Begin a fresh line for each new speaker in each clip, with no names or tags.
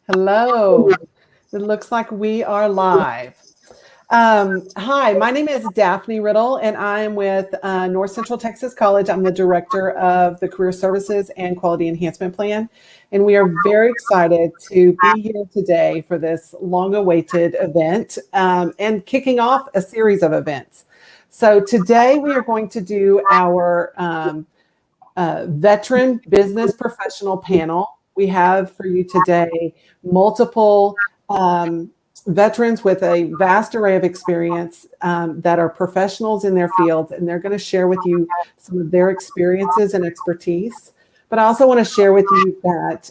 Hello. It looks like we are live. Hi, my name is Daphne Riddle, and I am with North Central Texas College. I'm the director of the Career Services and Quality Enhancement Plan, and we are very excited to be here today for this long-awaited event and kicking off a series of events. So today we are going to do our veteran business professional panel. We have for you today multiple veterans with a vast array of experience that are professionals in their fields, and they're going to share with you some of their experiences and expertise. But I also want to share with you that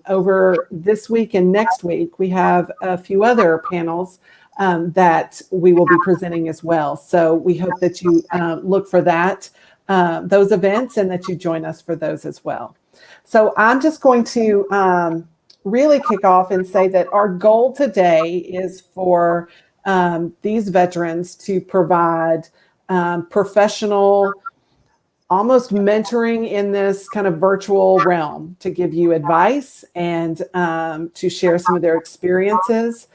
over this week and next week, we have a few other panels that we will be presenting as well. So we hope that you look for those events and that you join us for those as well. So I'm just going to really kick off and say that our goal today is for these veterans to provide professional, almost mentoring in this kind of virtual realm, to give you advice and to share some of their experiences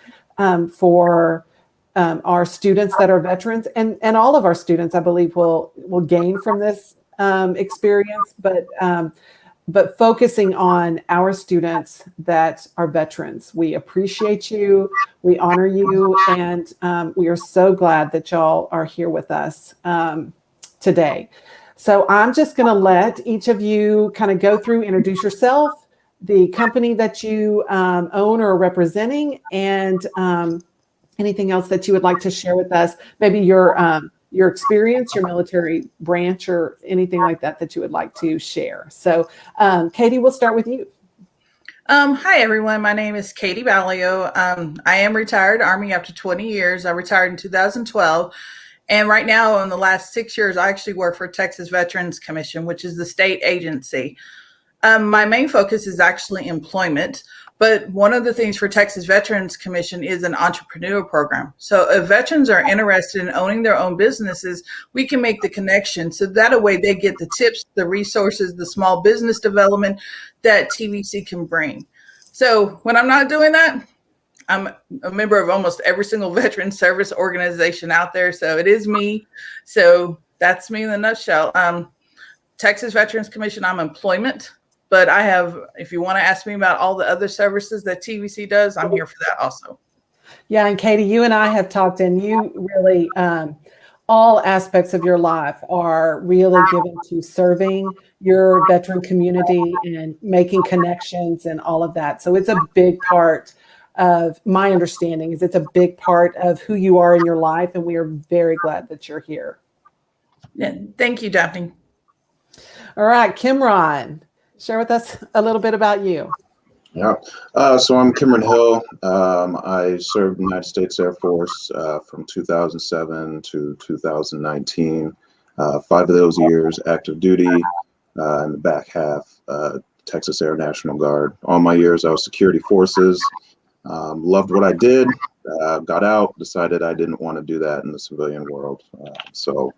for our students that are veterans, and all of our students, I believe, will gain from this experience, but focusing on our students that are veterans. We appreciate you, we honor you, and we are so glad that y'all are here with us today. So I'm just going to let each of you kind of go through, introduce yourself, the company that you own or are representing, and anything else that you would like to share with us, maybe your experience, your military branch, or anything like that you would like to share. So Katie, we'll start with you.
Hi, everyone. My name is Katie Ballio. I am retired Army after 20 years. I retired in 2012. And right now, in the last 6 years, I actually work for Texas Veterans Commission, which is the state agency. My main focus is actually employment. But one of the things for Texas Veterans Commission is an entrepreneur program. So if veterans are interested in owning their own businesses, we can make the connection. So that way they get the tips, the resources, the small business development that TVC can bring. So when I'm not doing that, I'm a member of almost every single veteran service organization out there. So it is me. So that's me in a nutshell. Texas Veterans Commission, I'm employment. But I have, if you want to ask me about all the other services that TVC does, I'm here for that also.
Yeah, and Katie, you and I have talked, and you really, all aspects of your life are really given to serving your veteran community and making connections and all of that. So it's a big part of my understanding, is it's a big part of who you are in your life, and we are very glad that you're here.
Yeah, thank you, Daphne.
All right, Kimron, share with us a little bit about you.
Yeah, so I'm Cameron Hill. I served in the United States Air Force from 2007 to 2019. 5 of those years active duty, in the back half, Texas Air National Guard. All my years I was security forces. Loved what I did, got out, decided I didn't want to do that in the civilian world. So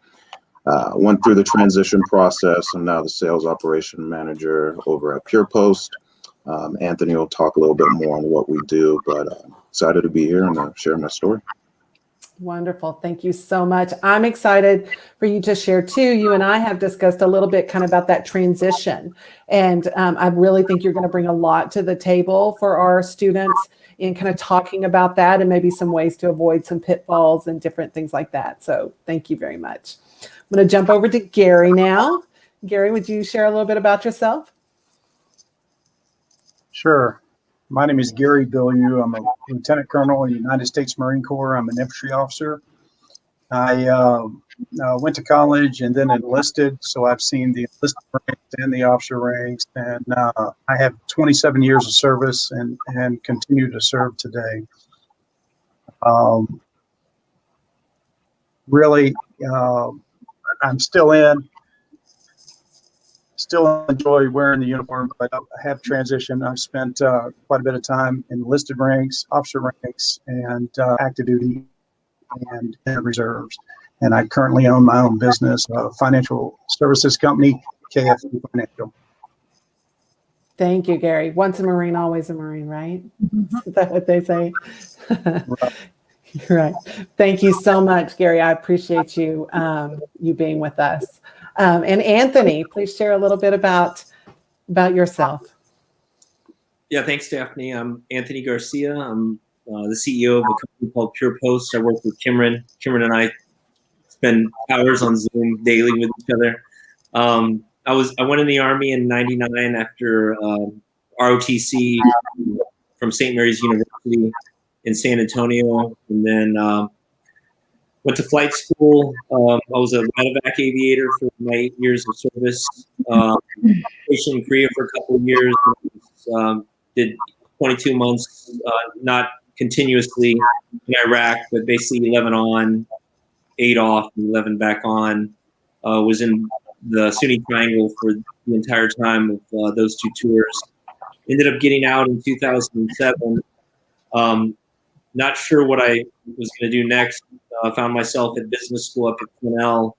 went through the transition process. I'm now the sales operation manager over at Pure Post. Anthony will talk a little bit more on what we do, but excited to be here and share my story.
Wonderful. Thank you so much. I'm excited for you to share too. You and I have discussed a little bit kind of about that transition. And I really think you're going to bring a lot to the table for our students in kind of talking about that and maybe some ways to avoid some pitfalls and different things like that. So thank you very much. I'm going to jump over to Gary now. Gary, would you share a little bit about yourself?
Sure. My name is Gary Ballio. I'm a lieutenant colonel in the United States Marine Corps. I'm an infantry officer. I went to college and then enlisted, so I've seen the enlisted ranks and the officer ranks, and I have 27 years of service and continue to serve today. Really, I'm still enjoy wearing the uniform, but I have transitioned. I've spent quite a bit of time in enlisted ranks, officer ranks, and active duty and reserves. And I currently own my own business, a financial services company, KFU Financial.
Thank you, Gary. Once a Marine, always a Marine, right? Is that what they say? Right. Thank you so much, Gary. I appreciate you you being with us. And Anthony, please share a little bit about yourself.
Yeah, thanks, Daphne. I'm Anthony Garcia. I'm the CEO of a company called Pure Post. I work with Kimron. Kimron and I spend hours on Zoom daily with each other. I went in the Army in '99 after ROTC from St. Mary's University in San Antonio, and then went to flight school. I was a medevac aviator for my 8 years of service. Stationed in Korea for a couple of years. Did 22 months, not continuously in Iraq, but basically 11 on, 8 off, and 11 back on. Was in the Sunni Triangle for the entire time of those 2 tours. Ended up getting out in 2007. Not sure what I was going to do next. Found myself at business school up at Cornell.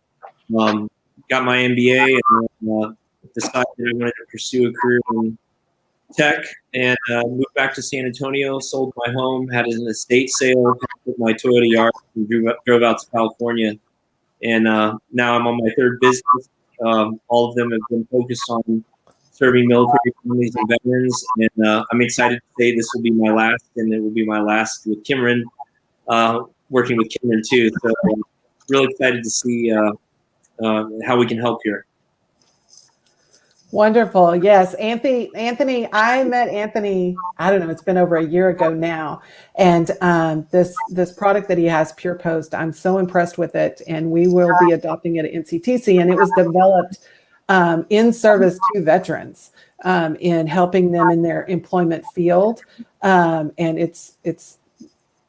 Got my MBA and decided I wanted to pursue a career in tech, and moved back to San Antonio. Sold my home, had an estate sale with my Toyota Yaris, and drove out to California. And now I'm on my 3rd business. All of them have been focused on serving military families and veterans, and I'm excited to say this will be my last, and it will be my last with Kimron, working with Kimron too. So I'm really excited to see how we can help here.
Wonderful. Yes. Anthony, I met Anthony, I don't know, it's been over a year ago now. And this product that he has, Pure Post, I'm so impressed with it. And we will be adopting it at NCTC. And it was developed in service to veterans, in helping them in their employment field. And it's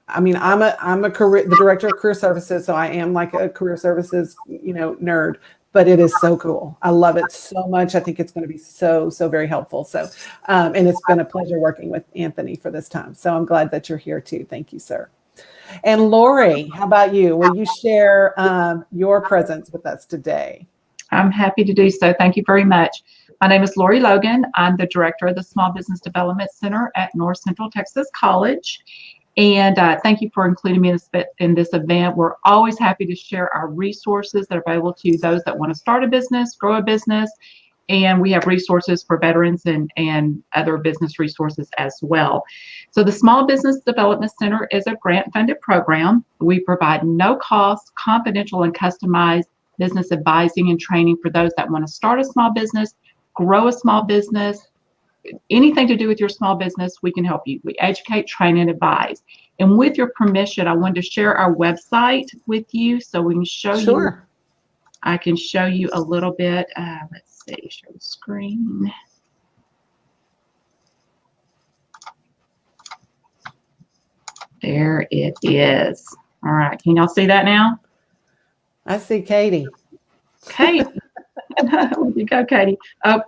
I mean, I'm the director of career services, so I am like a career services, nerd, but it is so cool. I love it so much. I think it's going to be so very helpful. So, and it's been a pleasure working with Anthony for this time. So I'm glad that you're here too. Thank you, sir. And Lori, how about you? Will you share your presence with us today?
I'm happy to do so. Thank you very much. My name is Lori Logan. I'm the director of the Small Business Development Center at North Central Texas College. And thank you for including me in this event. We're always happy to share our resources that are available to those that want to start a business, grow a business, and we have resources for veterans and other business resources as well. So the Small Business Development Center is a grant-funded program. We provide no-cost, confidential, and customized business advising and training for those that want to start a small business, grow a small business, anything to do with your small business, we can help you. We educate, train, and advise. And with your permission, I wanted to share our website with you so we can show you. I can show you a little bit. Let's see, show the screen. There it is. All right, can y'all see that now?
I see Katie.
Katie. Where'd you go, Katie? Oh,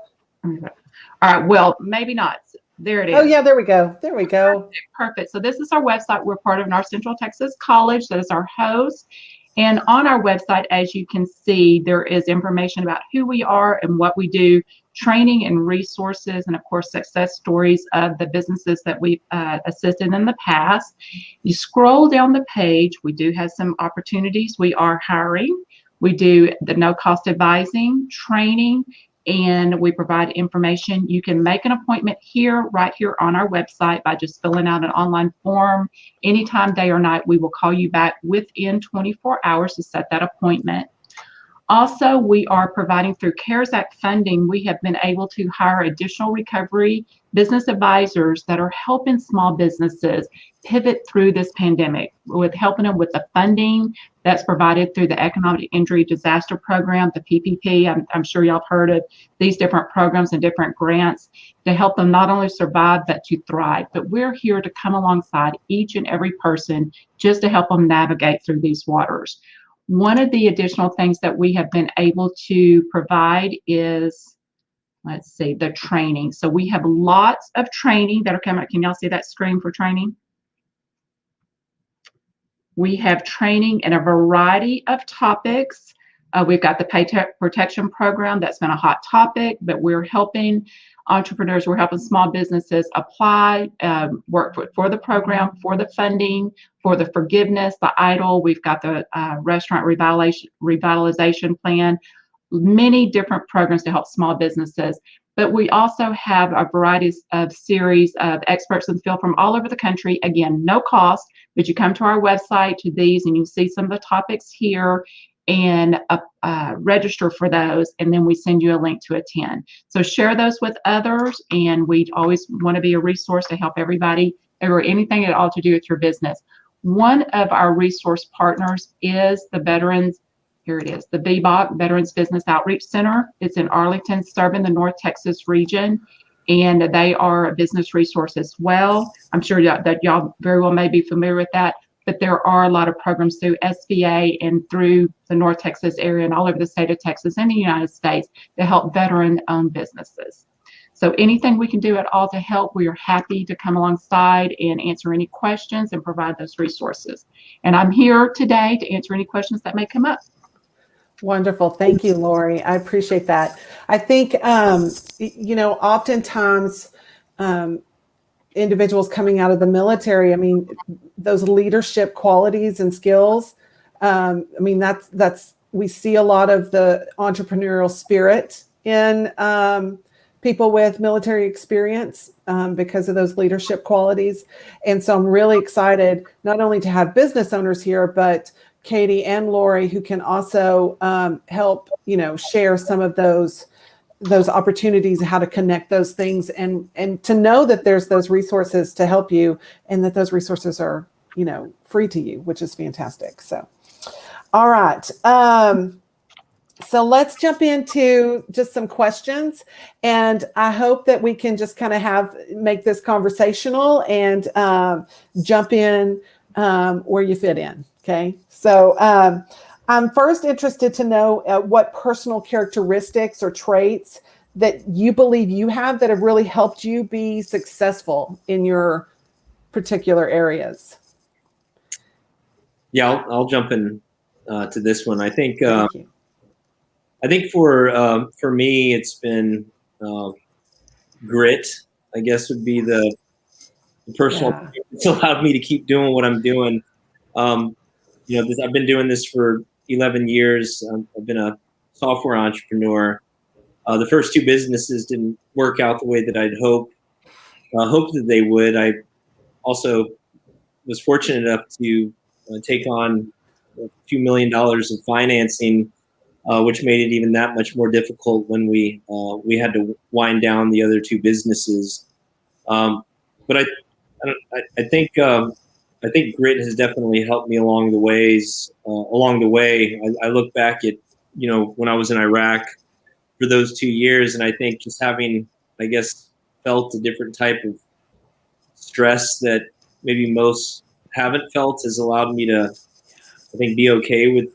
all right, well, maybe not. There it is.
Oh, yeah, there we go. There we go.
Perfect. So this is our website. We're part of North Central Texas College. That is our host. And on our website, as you can see, there is information about who we are and what we do, training and resources, and of course, success stories of the businesses that we've assisted in the past. You scroll down the page, we do have some opportunities. We are hiring. We do the no-cost advising, training, and we provide information. You can make an appointment right here on our website by just filling out an online form. Anytime, day or night, we will call you back within 24 hours to set that appointment. Also, we are providing through CARES Act funding, we have been able to hire additional recovery business advisors that are helping small businesses pivot through this pandemic, with helping them with the funding that's provided through the Economic Injury Disaster Program, the PPP. I'm sure y'all have heard of these different programs and different grants to help them not only survive, but to thrive. But we're here to come alongside each and every person just to help them navigate through these waters. One of the additional things that we have been able to provide is, let's see, the training. So we have lots of training that are coming. Can y'all see that screen for training? We have training in a variety of topics. We've got the Paycheck Protection Program. That's been a hot topic, but we're helping entrepreneurs. We're helping small businesses apply, work for the program, for the funding, for the forgiveness, the EIDL. We've got the restaurant revitalization plan, many different programs to help small businesses. But we also have a variety of series of experts in the field from all over the country. Again, no cost, but you come to our website to these and you see some of the topics here and register for those, and then we send you a link to attend. So share those with others, and we always want to be a resource to help everybody or anything at all to do with your business. One of our resource partners is the Veterans, here it is, the Bebop Veterans Business Outreach Center. It's in Arlington, serving the North Texas region, and they are a business resource as well. I'm sure that y'all very well may be familiar with that, but there are a lot of programs through SBA and through the North Texas area and all over the state of Texas and the United States to help veteran-owned businesses. So anything we can do at all to help, we are happy to come alongside and answer any questions and provide those resources. And I'm here today to answer any questions that may come up.
Wonderful. Thank you, Lori. I appreciate that. I think, oftentimes individuals coming out of the military, I mean, those leadership qualities and skills, we see a lot of the entrepreneurial spirit in people with military experience because of those leadership qualities. And so I'm really excited not only to have business owners here, but Katie and Lori, who can also help, share some of those opportunities, how to connect those things, and to know that there's those resources to help you, and that those resources are, free to you, which is fantastic. So, all right. So let's jump into just some questions, and I hope that we can just kind of make this conversational and jump in where you fit in. Okay. So I'm first interested to know what personal characteristics or traits that you believe you have that have really helped you be successful in your particular areas.
Yeah, I'll jump in to this one. I think for me, it's been grit, I guess would be the personal trait that's allowed me to keep doing what I'm doing. I've been doing this for 11 years. I've been a software entrepreneur. The first two businesses didn't work out the way that I'd hoped that they would. I also was fortunate enough to take on a few $2 million of financing, which made it even that much more difficult when we had to wind down the other two businesses. But I think grit has definitely helped me along the way. I look back at, when I was in Iraq for those 2 years, and I think just having, I guess, felt a different type of stress that maybe most haven't felt has allowed me to, I think, be okay with,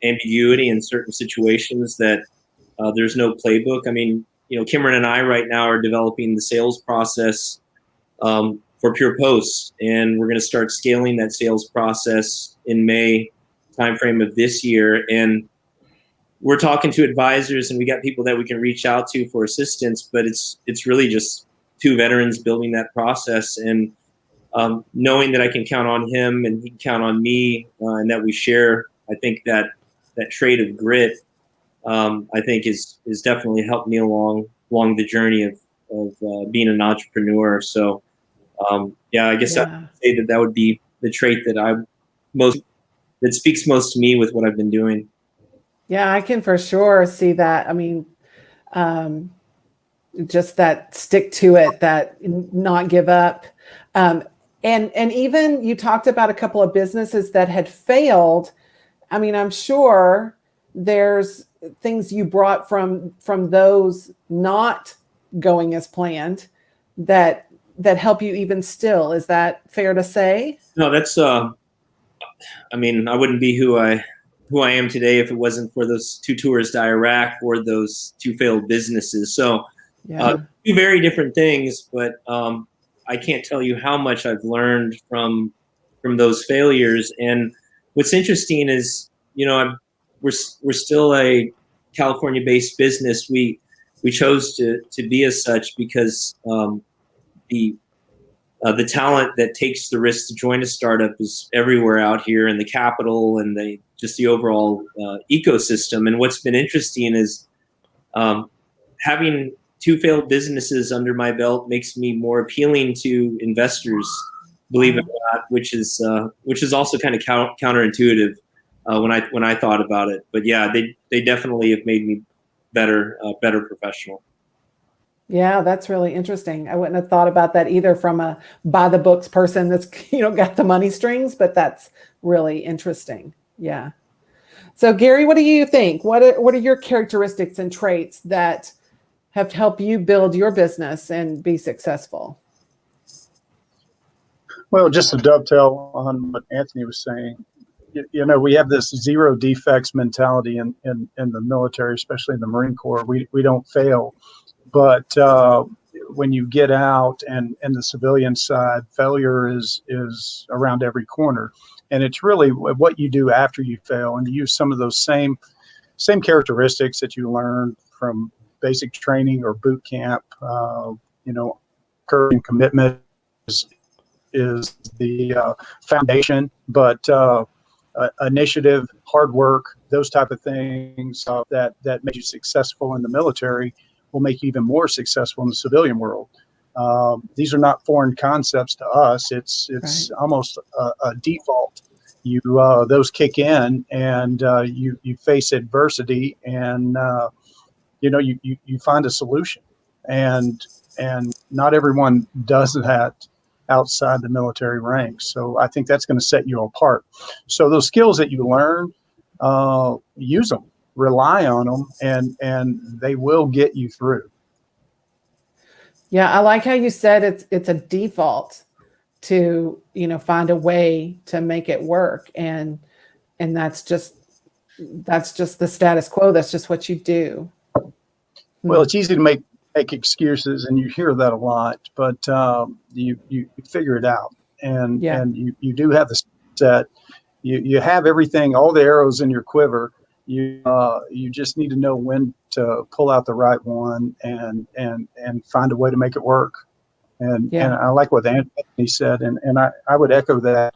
ambiguity in certain situations that there's no playbook. I mean, Cameron and I right now are developing the sales process for Pure Posts, and we're going to start scaling that sales process in May timeframe of this year. And we're talking to advisors, and we got people that we can reach out to for assistance, but it's really just two veterans building that process, and knowing that I can count on him and he can count on me, and that we share, I think that trait of grit, I think is definitely helped me along the journey of being an entrepreneur. So, I guess I'd say that would be the trait that that speaks most to me with what I've been doing. Yeah,
I can for sure see that. I mean, just that stick to it, that not give up. And even you talked about a couple of businesses that had failed. I mean, I'm sure there's things you brought from those not going as planned that help you even still. Is that fair to say?
No, that's, I mean, I wouldn't be who I am today if it wasn't for those two tours to Iraq or those two failed businesses. So two very different things, but I can't tell you how much I've learned from those failures. And what's interesting is, we're still a California-based business. We we chose to be as such because the talent that takes the risk to join a startup is everywhere out here in the capital and just the overall ecosystem. And what's been interesting is having 2 failed businesses under my belt makes me more appealing to investors, believe it or not, which is also kind of counterintuitive when I thought about it. But yeah, they definitely have made me better professional.
Yeah, that's really interesting. I wouldn't have thought about that either from a by the books person that's, got the money strings, but that's really interesting. Yeah. So Gary, what do you think? What are your characteristics and traits that have helped you build your business and be successful?
Well, just to dovetail on what Anthony was saying, we have this 0 defects mentality in the military, especially in the Marine Corps. We don't fail. But when you get out and the civilian side, failure is around every corner. And it's really what you do after you fail, and you use some of those same characteristics that you learned from basic training or boot camp. Courage and commitment is the foundation, but initiative, hard work, those type of things that make you successful in the military will make you even more successful in the civilian world. These are not foreign concepts to us. It's right. Almost a default. Those kick in, and you face adversity, and you find a solution. And not everyone does that outside the military ranks. So I think that's going to set you apart. So those skills that you learn, use them. Rely on them, and they will get you through.
Yeah, I like how you said it's a default to find a way to make it work, and that's just the status quo. That's just what you do.
Well, it's easy to make excuses, and you hear that a lot, but you figure it out, and you do have the set. You have everything, all the arrows in your quiver. You just need to know when to pull out the right one and find a way to make it work. And I like what Anthony said, and I would echo that.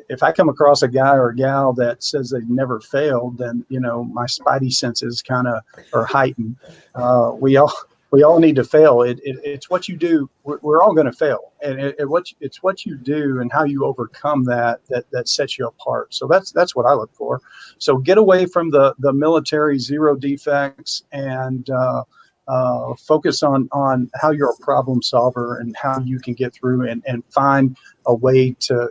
If I come across a guy or a gal that says they've never failed, then my spidey senses kind of are heightened. We all need to fail. It's what you do. We're all going to fail, and it's what you do and how you overcome that sets you apart. So that's what I look for. So get away from the military 0 defects and focus on how you're a problem solver and how you can get through and find a way to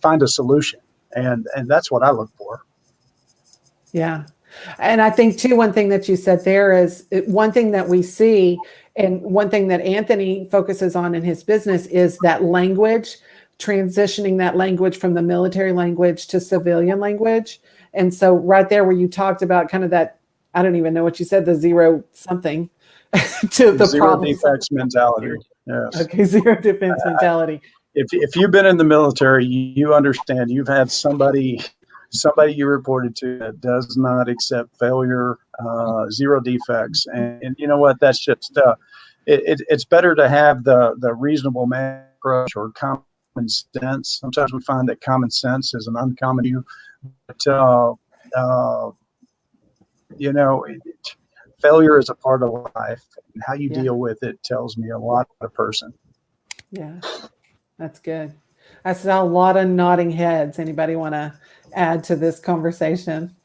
find a solution. And that's what I look for.
Yeah. And I think too, one thing that you said there is one thing that we see, and one thing that Anthony focuses on in his business is that language, transitioning that language from the military language to civilian language. And so right there where you talked about kind of that, I don't even know what you said, the 0 something to the
0 defects mentality. Yes.
Okay. 0 defense mentality.
If you've been in the military, you understand you've had somebody you reported to that does not accept failure, 0 defects. And you know what? That's just, it's better to have the reasonable man approach or common sense. Sometimes we find that common sense is an uncommon view, but, failure is a part of life, and how you deal with it tells me a lot about a person.
Yeah, that's good. I saw a lot of nodding heads. Anybody want to add to this conversation?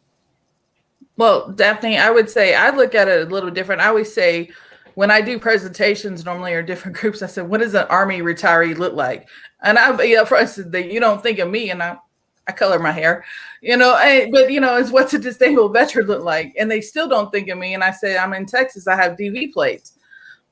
Well, Daphne, I would say I look at it a little different. I always say when I do presentations normally or different groups, I said, what does an Army retiree look like? And for instance, you don't think of me, and I color my hair, but it's what's a disabled veteran look like? And they still don't think of me. And I say, I'm in Texas, I have DV plates.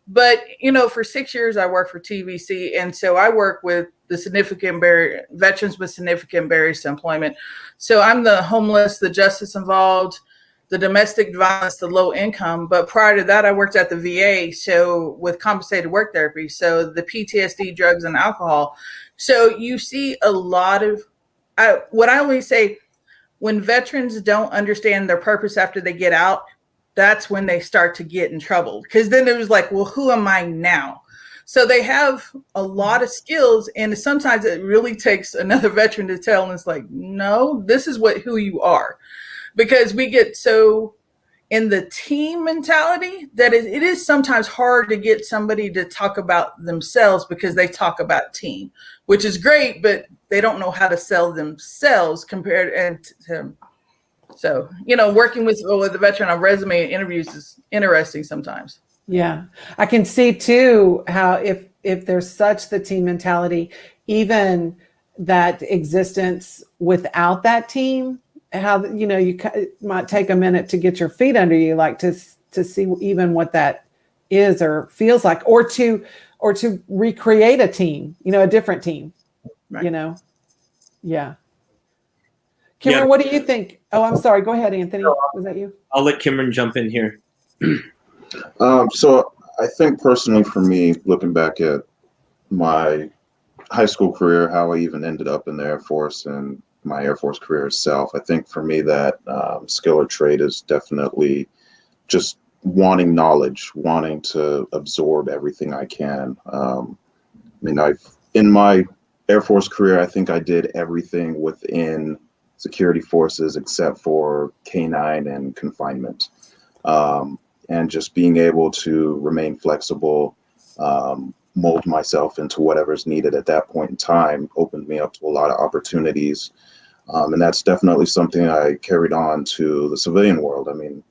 But, for 6 years, I worked for TVC. And so I work with the veterans with significant barriers to employment. So I'm the homeless, the justice involved, the domestic violence, the low income. But prior to that, I worked at the VA, so with compensated work therapy. So the PTSD, drugs, and alcohol. So you see a lot of, what I always say, when veterans don't understand their purpose after they get out, that's when they start to get in trouble. Because then it was like, well, who am I now? So they have a lot of skills, and sometimes it really takes another veteran to tell them, it's like, no, this is who you are. Because we get so in the team mentality that it is sometimes hard to get somebody to talk about themselves, because they talk about team, which is great, but they don't know how to sell themselves compared to. So, working with a veteran on resume and interviews is interesting sometimes.
Yeah. I can see too how if there's such the team mentality, even that existence without that team, how, you might take a minute to get your feet under you, like to see even what that is or feels like, or to recreate a team, a different team,
Right.
Yeah. Cameron, what do you think? Oh, I'm sorry. Go ahead, Anthony. Was that you?
I'll let Cameron jump in here.
So I think personally for me, looking back at my high school career, how I even ended up in the Air Force and my Air Force career itself, I think for me that skill or trait is definitely just wanting knowledge, wanting to absorb everything I can. In my Air Force career, I think I did everything within security forces except for K-9 and confinement. And just being able to remain flexible, mold myself into whatever's needed at that point in time opened me up to a lot of opportunities. And that's definitely something I carried on to the civilian world. I mean,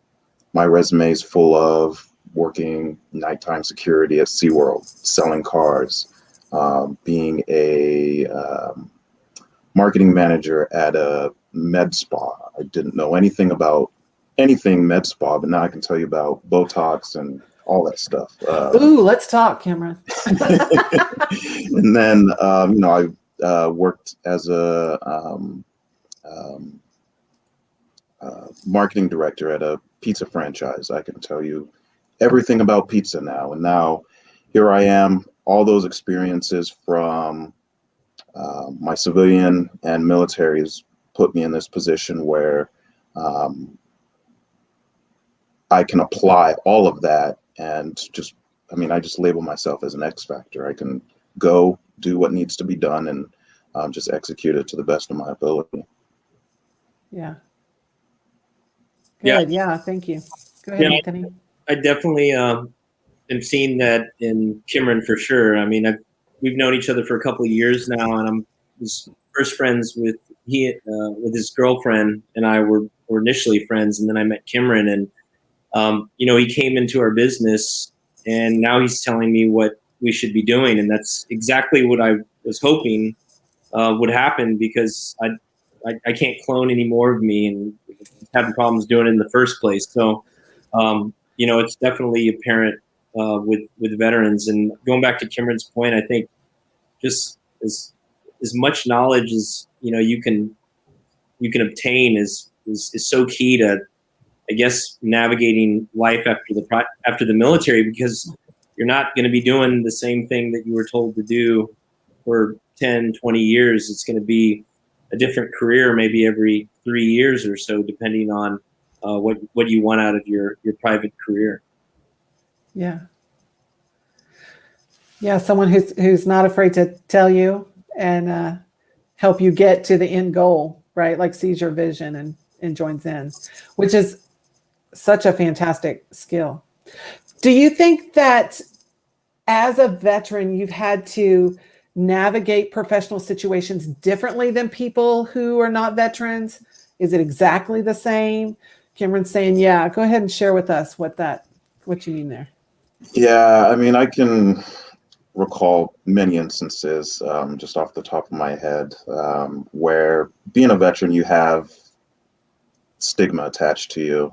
my resume is full of working nighttime security at SeaWorld, selling cars, being a marketing manager at a med spa. I didn't know anything about anything med spa, but now I can tell you about Botox and all that stuff.
Ooh, let's talk, Cameron.
And then, I worked as a marketing director at a pizza franchise. I can tell you everything about pizza now. And now here I am, all those experiences from my civilian and military has put me in this position where I can apply all of that and I just label myself as an X factor. I can go do what needs to be done and just execute it to the best of my ability.
Yeah. Good. Yeah. Thank you. Go ahead, Anthony.
I definitely am seeing that in Cameron for sure. I mean, we've known each other for a couple of years now, and I'm first friends with his girlfriend, and I were initially friends, and then I met Cameron, and he came into our business, and now he's telling me what we should be doing, and that's exactly what I was hoping would happen, because I can't clone any more of me, and having problems doing it in the first place. So, it's definitely apparent with veterans. And going back to Cameron's point, I think just as much knowledge as you can obtain is so key to, I guess, navigating life after the military, because you're not going to be doing the same thing that you were told to do for 10, 20 years. It's going to be a different career maybe every 3 years or so, depending on what you want out of your private career.
Yeah. Yeah. Someone who's not afraid to tell you and help you get to the end goal, right? Like sees your vision and joins in, which is such a fantastic skill. Do you think that as a veteran, you've had to navigate professional situations differently than people who are not veterans? Is it exactly the same? Cameron's saying, yeah. Go ahead and share with us what you mean there.
Yeah, I mean, I can recall many instances just off the top of my head where being a veteran, you have stigma attached to you.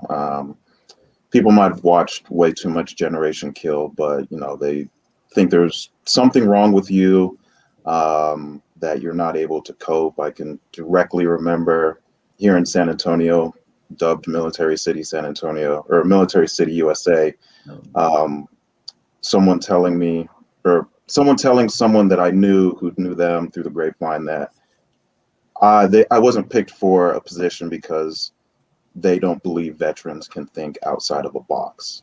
People might have watched way too much Generation Kill, but they think there's something wrong with you, that you're not able to cope. I can directly remember here in San Antonio, dubbed Military City San Antonio, or Military City USA, someone telling someone that I knew who knew them through the grapevine that I wasn't picked for a position because they don't believe veterans can think outside of a box.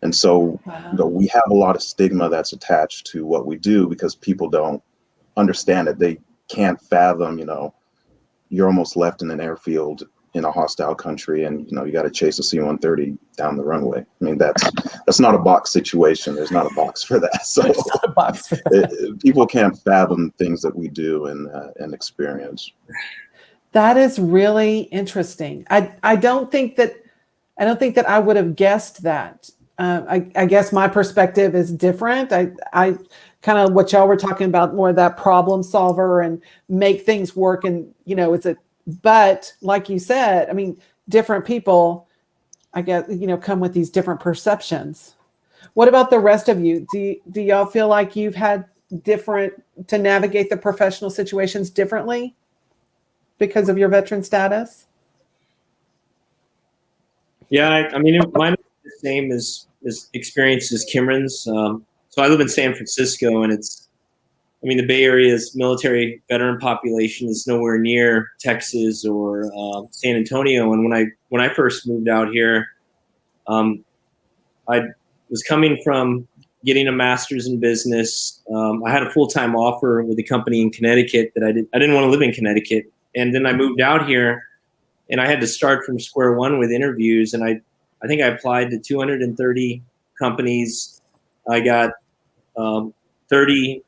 And so, we have a lot of stigma that's attached to what we do because people don't understand it. They can't fathom, you're almost left in an airfield in a hostile country, and you got to chase a C-130 down the runway. I mean, that's not a box situation. There's not a box for that. So
Not a box for that.
people can't fathom things that we do and experience.
That is really interesting. I don't think that I would have guessed that. I guess my perspective is different. I kind of what y'all were talking about, more of that problem solver and make things work. And, but like you said, I mean, different people, I guess, come with these different perceptions. What about the rest of you? Do y'all feel like you've had to navigate the professional situations differently because of your veteran status?
Yeah, I mean, mine is the same as experience as Cameron's. So I live in San Francisco, and the Bay Area's military veteran population is nowhere near Texas or San Antonio. And when I first moved out here, I was coming from getting a master's in business. I had a full-time offer with a company in Connecticut that I didn't want to live in Connecticut. And then I moved out here, and I had to start from square one with interviews. And I think I applied to 230 companies. I got 30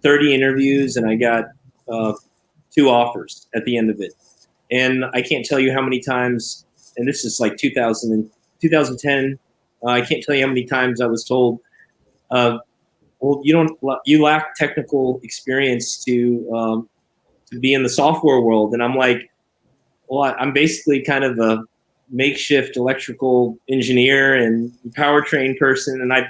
interviews, and I got 2 offers at the end of it. And I can't tell you how many times, and this is like 2010, I can't tell you how many times I was told, well, you lack technical experience to be in the software world. And I'm like, well, I'm basically kind of a makeshift electrical engineer and powertrain person. And I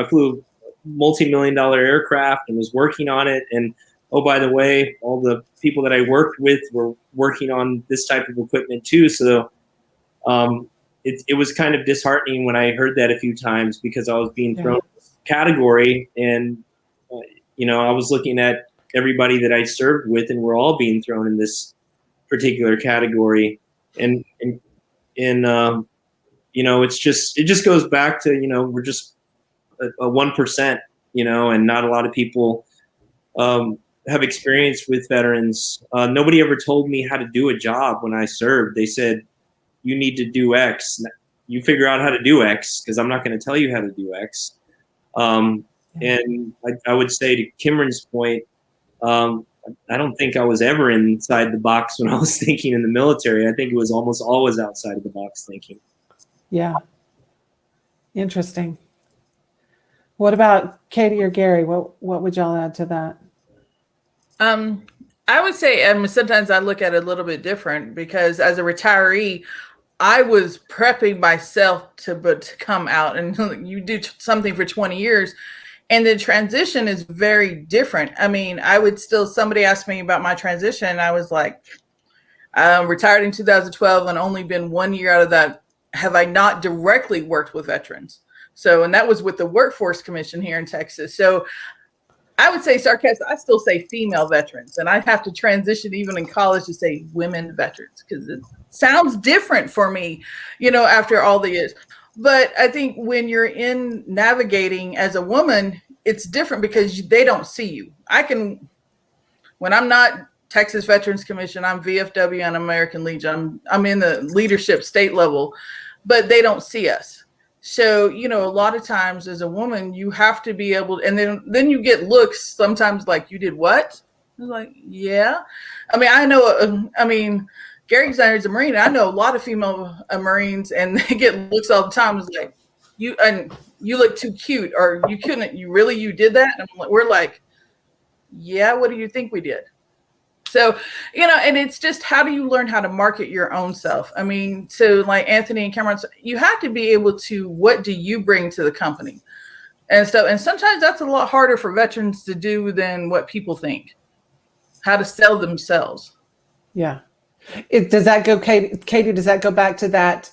flew multi-million-dollar aircraft and was working on it. And oh, by the way, all the people that I worked with were working on this type of equipment too. So it was kind of disheartening when I heard that a few times, because I was being thrown in this category, and I was looking at everybody that I served with, and we're all being thrown in this particular category. And it just goes back to, we're just a 1%, and not a lot of people have experience with veterans. Nobody ever told me how to do a job when I served. They said, you need to do X. You figure out how to do X, because I'm not going to tell you how to do X. And I would say, to Cameron's point, I don't think I was ever inside the box when I was thinking in the military. I think it was almost always outside of the box thinking.
Yeah. Interesting. What about Katie or Gary? What would y'all add to that?
I would say, sometimes I look at it a little bit different, because as a retiree, I was prepping myself to come out, and you do something for 20 years. And the transition is very different. I mean, somebody asked me about my transition, and I was like, retired in 2012, and only been 1 year out of that have I not directly worked with veterans. So, and that was with the Workforce Commission here in Texas. So I would say sarcastic, I still say female veterans, and I have to transition even in college to say women veterans, because it sounds different for me, after all the years. But I think when you're in navigating as a woman, it's different because they don't see you. When I'm not Texas Veterans Commission, I'm VFW and American Legion. I'm in the leadership state level, but they don't see us. So, a lot of times as a woman, you have to be able, and then you get looks sometimes like, you did what? I was like, yeah. Gary Designer is a Marine. I know a lot of female Marines, and they get looks all the time. It's like, you look too cute, or you did that? And we're like, yeah, what do you think we did? So, and it's just, how do you learn how to market your own self? I mean, so like Anthony and Cameron, you have to be able to, what do you bring to the company and stuff? And sometimes that's a lot harder for veterans to do than what people think, how to sell themselves.
Yeah. Does that go, Katie, does that go back to that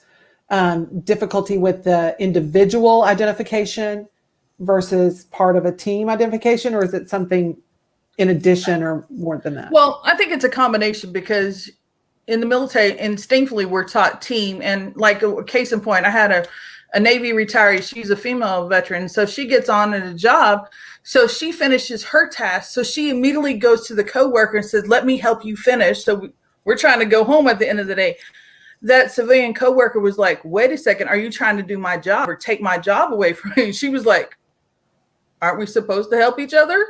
difficulty with the individual identification versus part of a team identification, or is it something in addition or more than that?
Well, I think it's a combination, because in the military, instinctively, we're taught team. And like a case in point, I had a Navy retiree. She's a female veteran. So she gets on in a job. So she finishes her task. So she immediately goes to the coworker and says, let me help you finish. So we're trying to go home at the end of the day. That civilian coworker was like, wait a second, are you trying to do my job or take my job away from me? She was like, aren't we supposed to help each other?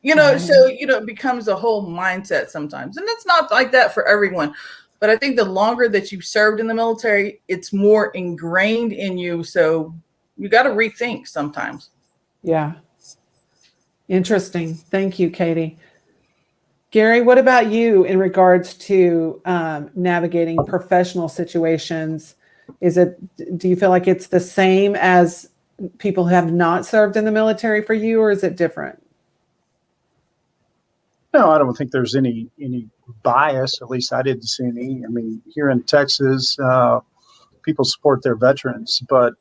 So, it becomes a whole mindset sometimes. And it's not like that for everyone. But I think the longer that you've served in the military, it's more ingrained in you. So you got to rethink sometimes.
Yeah. Interesting. Thank you, Katie. Gary, what about you in regards to navigating professional situations? Do you feel like it's the same as people who have not served in the military for you, or is it different?
No, I don't think there's any bias. At least I didn't see any. I mean, here in Texas, people support their veterans, but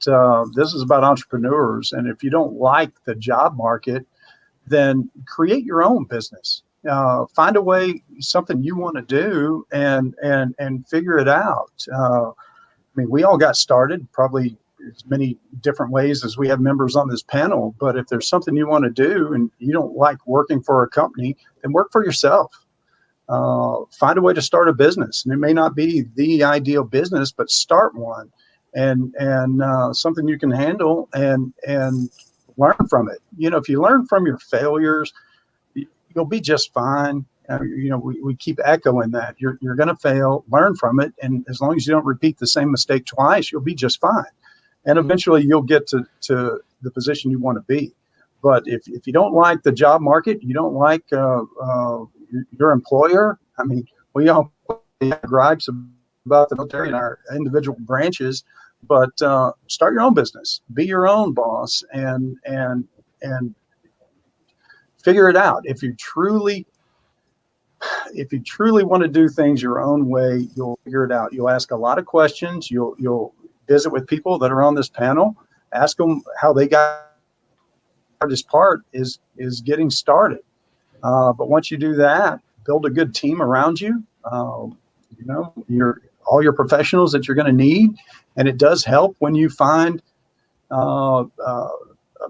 this is about entrepreneurs. And if you don't like the job market, then create your own business. Find a way, something you want to do, and figure it out. I mean, we all got started probably as many different ways as we have members on this panel. But if there's something you want to do and you don't like working for a company, then work for yourself. Find a way to start a business, and it may not be the ideal business, but start one, and something you can handle and learn from it. If you learn from your failures, you'll be just fine. We keep echoing that you're going to fail, learn from it, and as long as you don't repeat the same mistake twice, you'll be just fine. And eventually, you'll get to the position you want to be. But if you don't like the job market, you don't like your employer. I mean, we all have gripes about the military and our individual branches, but start your own business, be your own boss, and figure it out. If you truly want to do things your own way, you'll figure it out. You'll ask a lot of questions. You'll visit with people that are on this panel. Ask them how they got. The hardest part is getting started. But once you do that, build a good team around you. All your professionals that you're going to need, and it does help when you find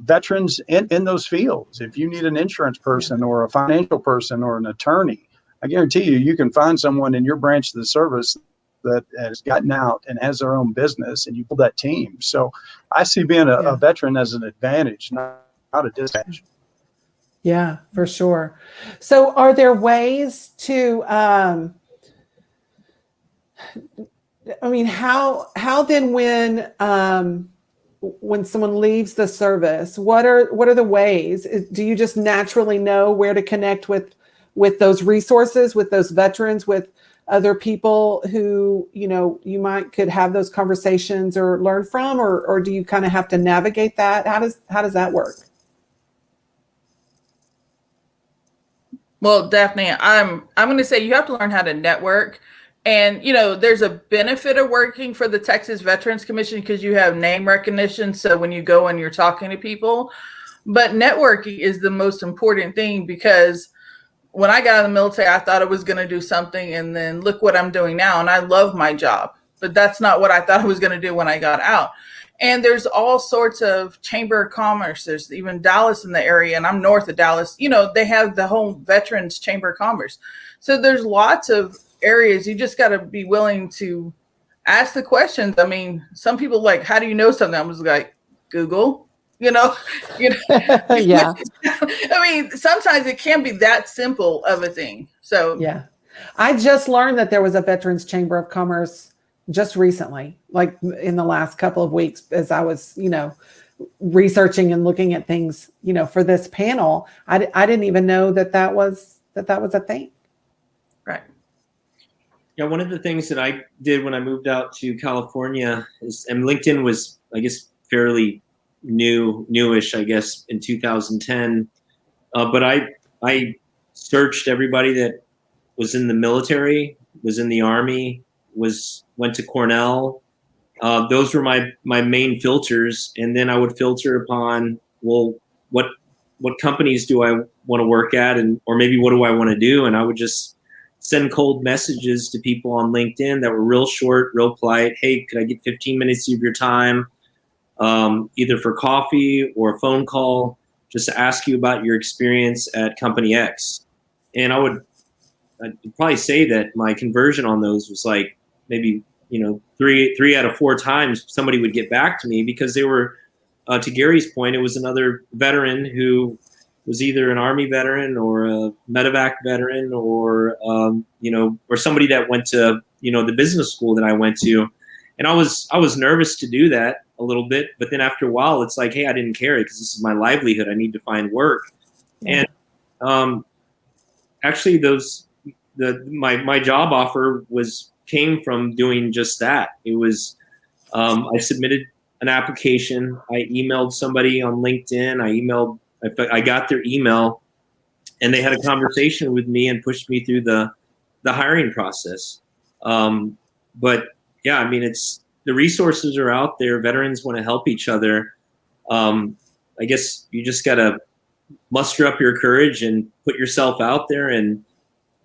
veterans in those fields. If you need an insurance person or a financial person or an attorney, I guarantee you can find someone in your branch of the service that has gotten out and has their own business, and you build that team. So I see being a veteran as an advantage, not a disadvantage.
Yeah, for sure. So are there ways to, how then when someone leaves the service, what are the ways? Do you just naturally know where to connect with those resources, with those veterans, with other people who, you could have those conversations or learn from, or do you kind of have to navigate that? How does that work?
Well, Daphne, I'm going to say you have to learn how to network. And, there's a benefit of working for the Texas Veterans Commission because you have name recognition. So when you go and you're talking to people, but networking is the most important thing, because when I got out of the military, I thought I was going to do something, and then look what I'm doing now. And I love my job, but that's not what I thought I was going to do when I got out. And there's all sorts of chamber of commerce. There's even Dallas in the area, and I'm north of Dallas. They have the whole Veterans Chamber of Commerce. So there's lots of areas. You just got to be willing to ask the questions. I mean, some people like, how do you know something? I was like, Google.
Yeah.
I mean, sometimes it can be that simple of a thing. So
yeah, I just learned that there was a Veterans Chamber of Commerce just recently, like in the last couple of weeks, as I was, researching and looking at things, for this panel. I didn't even know that was a thing.
Right.
Yeah, one of the things that I did when I moved out to California and LinkedIn was, I guess, fairly newish, I guess, in 2010. But I searched everybody that was in the military, was in the Army, went to Cornell. Those were my main filters. And then I would filter upon, well, what companies do I want to work at, or maybe what do I want to do? And I would just send cold messages to people on LinkedIn that were real short, real polite. Hey, could I get 15 minutes of your time, either for coffee or a phone call, just to ask you about your experience at company X? And I'd probably say that my conversion on those was like maybe, three out of four times somebody would get back to me, because they were, to Gary's point, it was another veteran who was either an Army veteran or a medevac veteran, or or somebody that went to the business school that I went to. And I was nervous to do that a little bit, but then after a while, it's like, hey, I didn't care, because this is my livelihood. I need to find work. Yeah. And actually, my job offer came from doing just that. It was I submitted an application. I emailed somebody on LinkedIn. I got their email, and they had a conversation with me and pushed me through the hiring process. But yeah, I mean, the resources are out there. Veterans want to help each other. I guess you just got to muster up your courage and put yourself out there and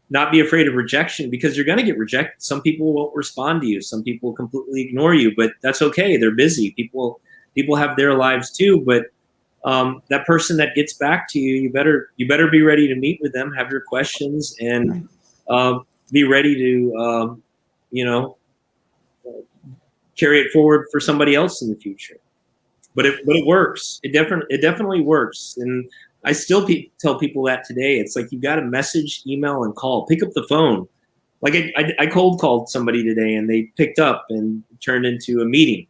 not be afraid of rejection, because you're going to get rejected. Some people won't respond to you. Some people completely ignore you, but that's okay. They're busy. People have their lives too. But that person that gets back to you, you better be ready to meet with them, have your questions, and be ready to carry it forward for somebody else in the future. But it works. It definitely works. And I still tell people that today. It's like, you got to message, email, and call. Pick up the phone. Like I cold called somebody today, and they picked up and turned into a meeting.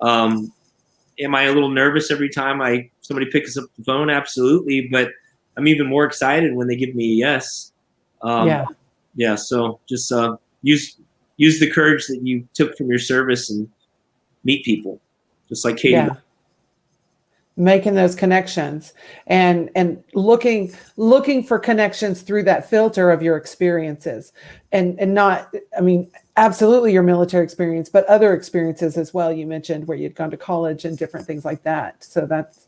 Am I a little nervous every time somebody picks up the phone? Absolutely. But I'm even more excited when they give me a yes. Yeah. So just use the courage that you took from your service and meet people, just like Katie.
Yeah. Making those connections and looking for connections through that filter of your experiences, and not, I mean, absolutely your military experience, but other experiences as well. You mentioned where you'd gone to college and different things like that. So that's,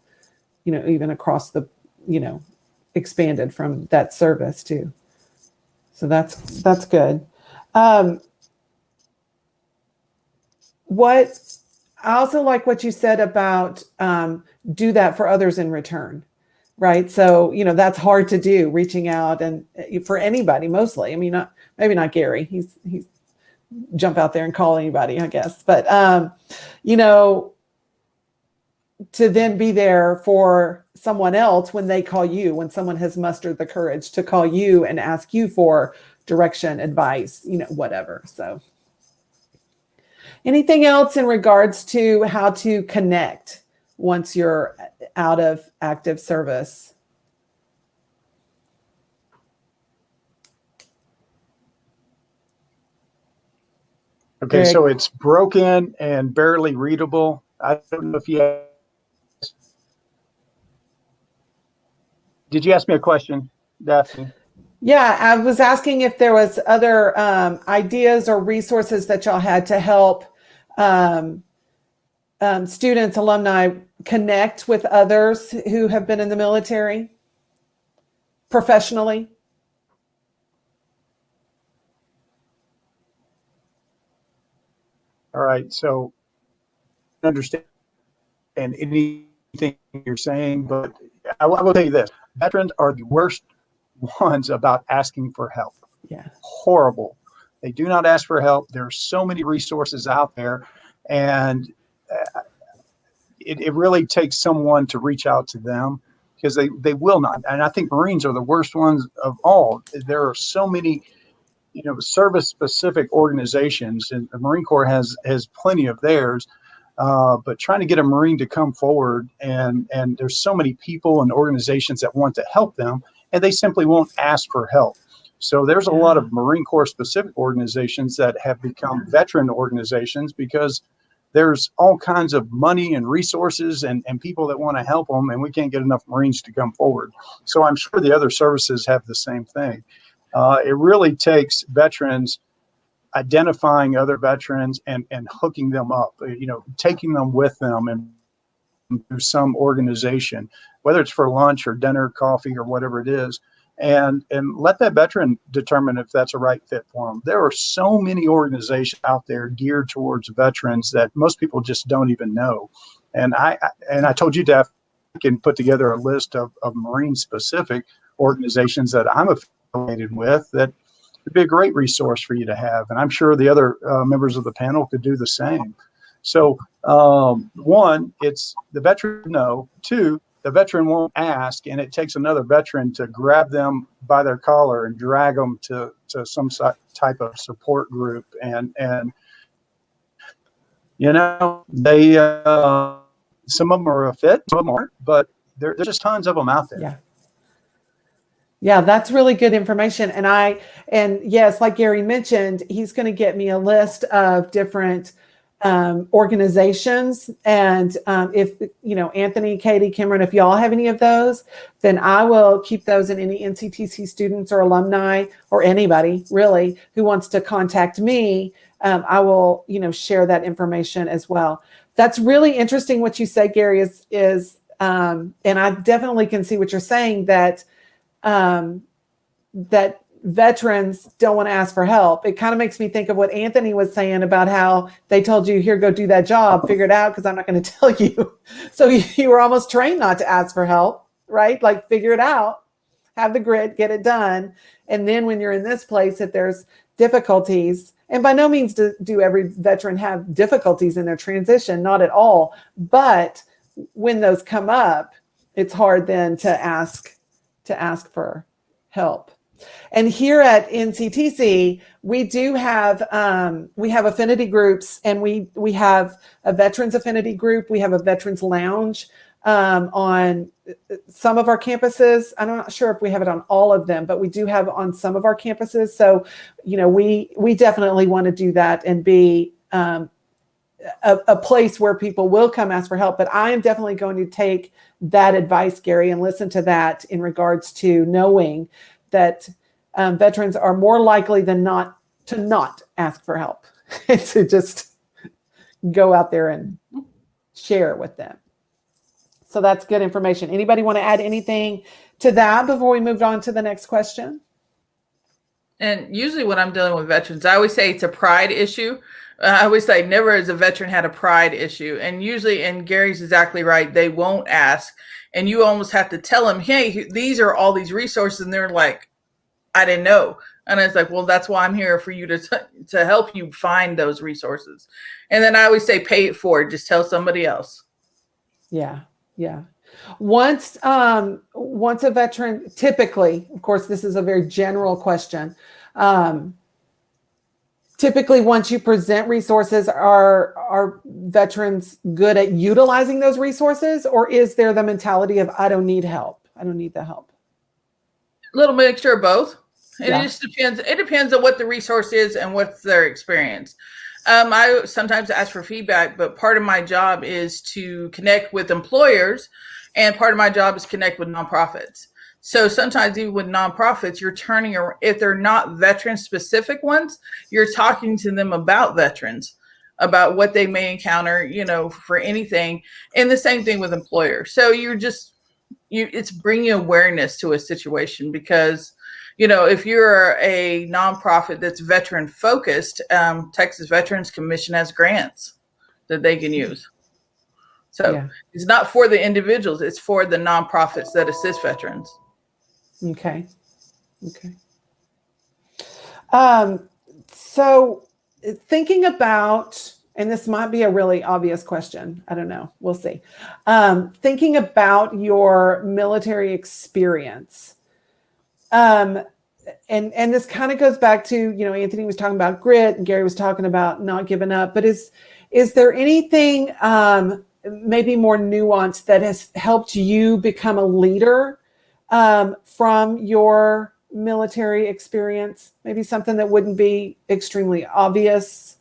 even across the, expanded from that service too. So that's good. I also like what you said about do that for others in return, right? So, that's hard to do, reaching out, and for anybody mostly. I mean, maybe not Gary. He's jump out there and call anybody, I guess. But, to then be there for someone else when they call you, when someone has mustered the courage to call you and ask you for direction, advice, whatever. So anything else in regards to how to connect once you're out of active service?
Okay, Greg. So it's broken and barely readable. I don't know if you did you ask me a question, Daphne?
Yeah, I was asking if there was other ideas or resources that y'all had to help students, alumni connect with others who have been in the military professionally.
All right, so I understand anything you're saying, but I will tell you this: veterans are the worst ones about asking for help.
Yeah,
horrible. They do not ask for help. There are so many resources out there, and it really takes someone to reach out to them, because they will not. And I think Marines are the worst ones of all. There are so many, service specific organizations, and the Marine Corps has plenty of theirs. But trying to get a Marine to come forward, and there's so many people and organizations that want to help them, and they simply won't ask for help. So there's a lot of Marine Corps specific organizations that have become veteran organizations, because there's all kinds of money and resources and people that want to help them, and we can't get enough Marines to come forward. So I'm sure the other services have the same thing. It really takes veterans identifying other veterans and hooking them up, taking them with them and through some organization, whether it's for lunch or dinner, coffee, or whatever it is, and let that veteran determine if that's a right fit for them. There are so many organizations out there geared towards veterans that most people just don't even know. And I told you, Daph, I can put together a list of Marine specific organizations that I'm affiliated with that would be a great resource for you to have. And I'm sure the other members of the panel could do the same. So one, it's the veteran know. Two, the veteran won't ask, and it takes another veteran to grab them by their collar and drag them to some type of support group. And you know, they some of them are a fit, some of them aren't, but there's just tons of them out there.
Yeah. Yeah, that's really good information. And yes, like Gary mentioned, he's going to get me a list of different organizations. And if, you know, Anthony, Katie, Cameron, if y'all have any of those, then I will keep those, in any NCTC students or alumni or anybody really who wants to contact me. I will, you know, share that information as well. That's really interesting what you say, Gary, is and I definitely can see what you're saying, that that veterans don't want to ask for help. It kind of makes me think of what Anthony was saying about how they told you, here, go do that job, figure it out, because I'm not going to tell you. So you were almost trained not to ask for help, right? Like, figure it out, have the grit, get it done. And then when you're in this place, that there's difficulties, and by no means do every veteran have difficulties in their transition, not at all. But when those come up, it's hard then to ask for help. And here at NCTC, we do have affinity groups, and we have a veterans affinity group. We have a veterans lounge on some of our campuses. I'm not sure if we have it on all of them, but we do have on some of our campuses. So, you know, we definitely want to do that and be a place where people will come ask for help. But I am definitely going to take that advice, Gary, and listen to that in regards to knowing that veterans are more likely than not to not ask for help, to just go out there and share it with them. So that's good information. Anybody want to add anything to that before we move on to the next question?
And usually when I'm dealing with veterans, I always say it's a pride issue. I always say never has a veteran had a pride issue. And usually, and Gary's exactly right, they won't ask. And you almost have to tell them, hey, these are all these resources. And they're like, I didn't know. And it's like, well, that's why I'm here, for you to help you find those resources. And then I always say, pay it forward. Just tell somebody else. Yeah.
Yeah. Once a veteran, typically, of course, this is a very general question. Typically, once you present resources, are veterans good at utilizing those resources, or is there the mentality of, I don't need help. I don't need the help?
A little mixture of both.
Yeah.
It just depends. It depends on what the resource is and what's their experience. I sometimes ask for feedback, but part of my job is to connect with employers, and part of my job is connect with nonprofits. So sometimes even with nonprofits, you're turning around, if they're not veteran specific ones, you're talking to them about veterans, about what they may encounter, you know, for anything. And the same thing with employers. So it's bringing awareness to a situation, because, you know, if you're a nonprofit that's veteran focused, Texas Veterans Commission has grants that they can use. So yeah. It's not for the individuals, it's for the nonprofits that assist veterans.
Okay. So thinking about, and this might be a really obvious question, I don't know, we'll see. Thinking about your military experience, and this kind of goes back to, you know, Anthony was talking about grit and Gary was talking about not giving up, but is there anything maybe more nuanced that has helped you become a leader from your military experience? Maybe something that wouldn't be extremely obvious.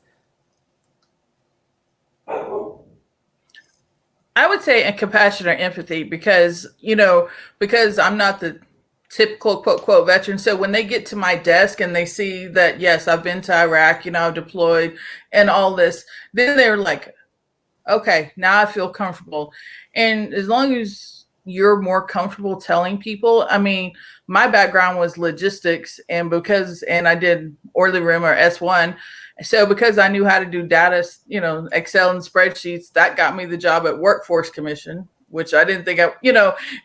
I would say a compassion or empathy, because I'm not the typical quote, quote veteran. So when they get to my desk and they see that, yes, I've been to Iraq, I've deployed and all this, then they're like, okay, now I feel comfortable. And as long as you're more comfortable telling people. I mean, my background was logistics, and I did Orly Room or S1. So because I knew how to do data, Excel and spreadsheets, that got me the job at Workforce Commission, which I didn't think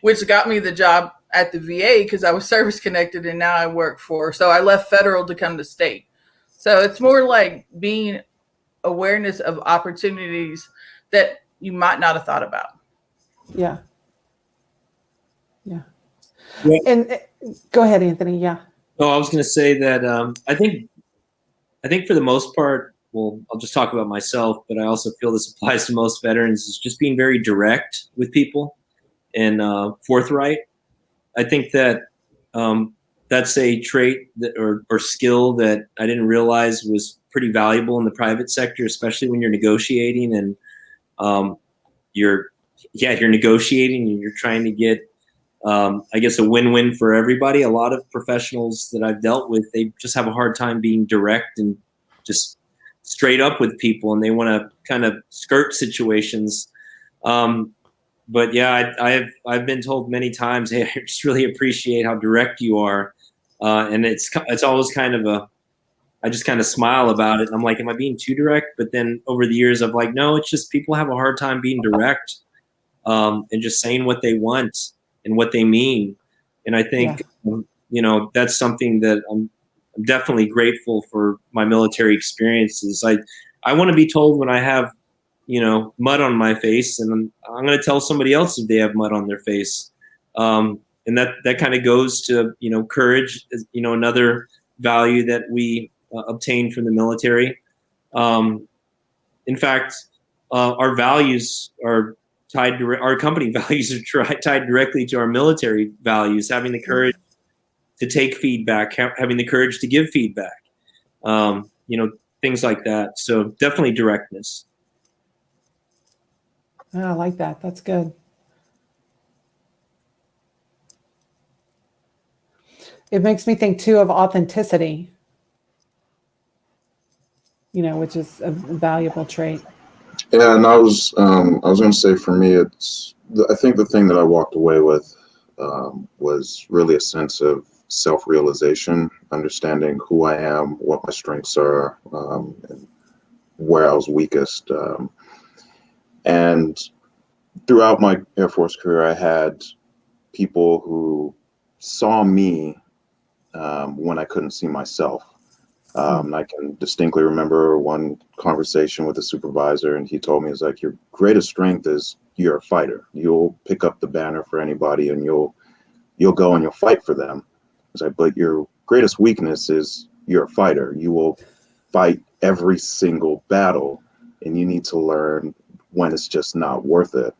which got me the job at the VA because I was service connected, and now I work so I left federal to come to state. So it's more like being awareness of opportunities that you might not have thought about.
Yeah. Yeah.
Yeah.
And go ahead, Anthony. Yeah.
Oh, I was going to say that I think for the most part, well, I'll just talk about myself, but I also feel this applies to most veterans, is just being very direct with people and forthright. I think that that's a trait or skill that I didn't realize was pretty valuable in the private sector, especially when you're negotiating and you're negotiating and you're trying to get, I guess, a win-win for everybody. A lot of professionals that I've dealt with, they just have a hard time being direct and just straight up with people, and they want to kind of skirt situations. But yeah, I've been told many times, hey, I just really appreciate how direct you are, and it's always kind of I just kind of smile about it. I'm like, am I being too direct? But then over the years, I'm like, no, it's just people have a hard time being direct, and just saying what they want and what they mean. And I think, that's something that I'm definitely grateful for my military experiences. I want to be told when I have, mud on my face, and I'm going to tell somebody else if they have mud on their face. And that kind of goes to, courage, another value that we obtain from the military. In fact, our values are our company values are tied directly to our military values, having the courage to take feedback, having the courage to give feedback, things like that. So definitely directness.
Oh, I like that. That's good. It makes me think too of authenticity, which is a valuable trait.
Yeah, and I was going to say, for me, I think the thing that I walked away with was really a sense of self-realization, understanding who I am, what my strengths are, and where I was weakest. And throughout my Air Force career, I had people who saw me when I couldn't see myself. I can distinctly remember one conversation with a supervisor, and he told me, it's like, your greatest strength is you're a fighter. You'll pick up the banner for anybody, and you'll go and you'll fight for them. It's like, but your greatest weakness is you're a fighter. You will fight every single battle, and you need to learn when it's just not worth it.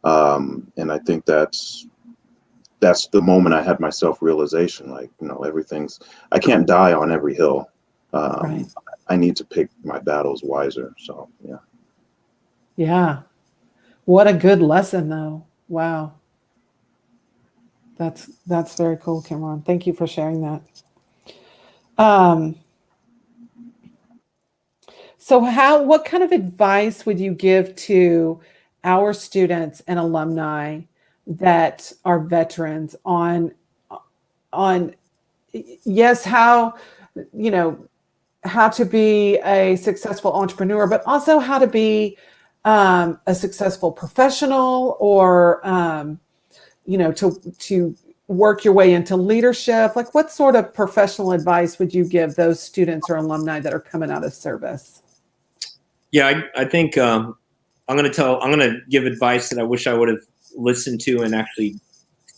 And I think that's the moment I had my self-realization, like, I can't die on every hill.
Right.
I need to pick my battles wiser. So, yeah.
Yeah. What a good lesson, though. Wow. That's very cool, Cameron. Thank you for sharing that. So what kind of advice would you give to our students and alumni that are veterans on yes, how to be a successful entrepreneur, but also how to be a successful professional, or to work your way into leadership? Like, what sort of professional advice would you give those students or alumni that are coming out of service?
Yeah, I think I'm going to give advice that I wish I would have listened to and actually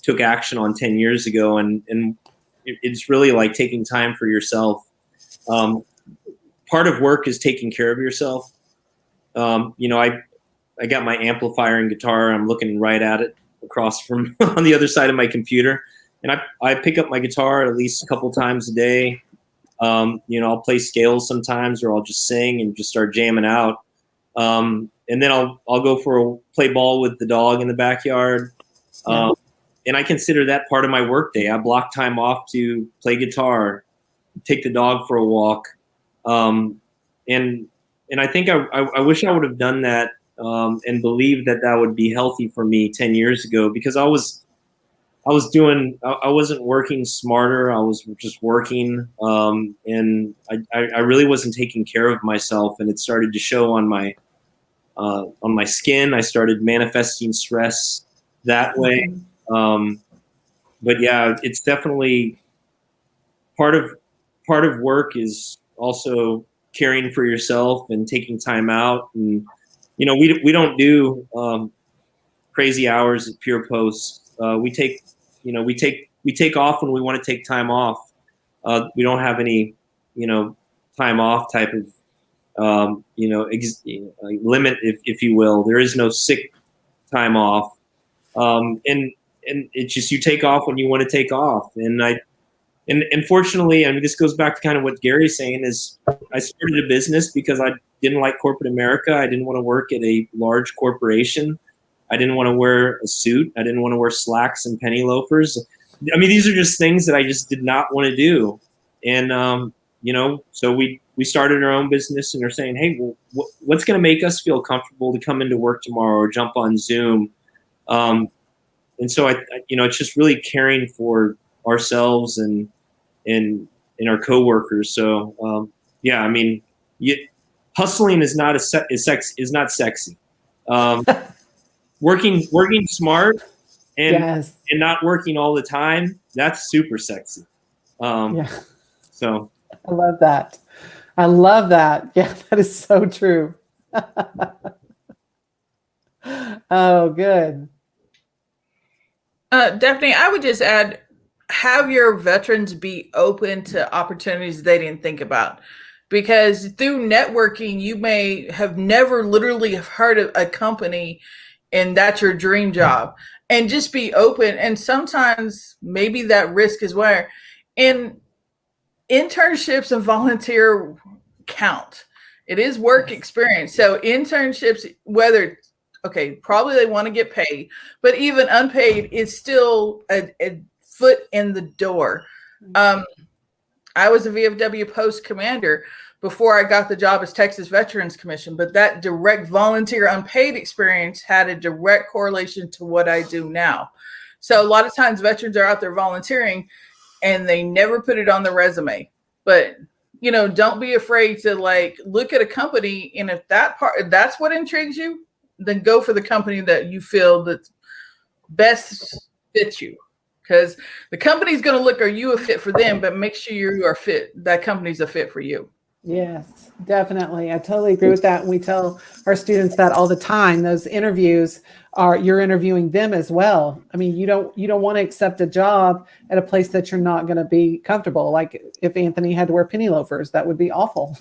took action on 10 years ago. And it's really like taking time for yourself. Part of work is taking care of yourself. I got my amplifier and guitar. I'm looking right at it across from on the other side of my computer. And I pick up my guitar at least a couple times a day. I'll play scales sometimes, or I'll just sing and just start jamming out. And then I'll go play ball with the dog in the backyard. And I consider that part of my work day. I block time off to play guitar, take the dog for a walk. And I think I wish I would have done that and believed that that would be healthy for me 10 years ago, because I wasn't working smarter. I was just working, and I really wasn't taking care of myself, and it started to show on my skin. I started manifesting stress that way. But yeah, it's definitely part of work is also caring for yourself and taking time out. And we don't do crazy hours at Pure Post. We take off when we want to take time off. We don't have any time off type of limit, if you will. There is no sick time off, and it's just you take off when you want to take off. And fortunately, I mean, this goes back to kind of what Gary's saying, is I started a business because I didn't like corporate America. I didn't want to work at a large corporation. I didn't want to wear a suit. I didn't want to wear slacks and penny loafers. I mean, these are just things that I just did not want to do. And, so we started our own business, and are saying, hey, well, what's going to make us feel comfortable to come into work tomorrow or jump on Zoom? And so it's just really caring for ourselves and our coworkers. So, yeah, I mean, hustling is not sexy. Working smart and not working all the time, that's super sexy. So
I love that. Yeah, that is so true. Oh, good.
Daphne, I would just add, have your veterans be open to opportunities they didn't think about. Because through networking, you may have never literally have heard of a company and that's your dream job. And just be open. And sometimes maybe that risk is where in internships and volunteer count. It is work experience. So internships, probably they want to get paid, but even unpaid is still a foot in the door. I was a VFW post commander before I got the job as Texas Veterans Commission, but that direct volunteer unpaid experience had a direct correlation to what I do now. So a lot of times veterans are out there volunteering and they never put it on the resume. But, don't be afraid to look at a company, and if that's what intrigues you, then go for the company that you feel that best fits you. Because the company's going to look, are you a fit for them? But make sure you are fit. That company's a fit for you.
Yes, definitely. I totally agree with that. And we tell our students that all the time. Those interviews you're interviewing them as well. I mean, you don't want to accept a job at a place that you're not going to be comfortable. Like if Anthony had to wear penny loafers, that would be awful.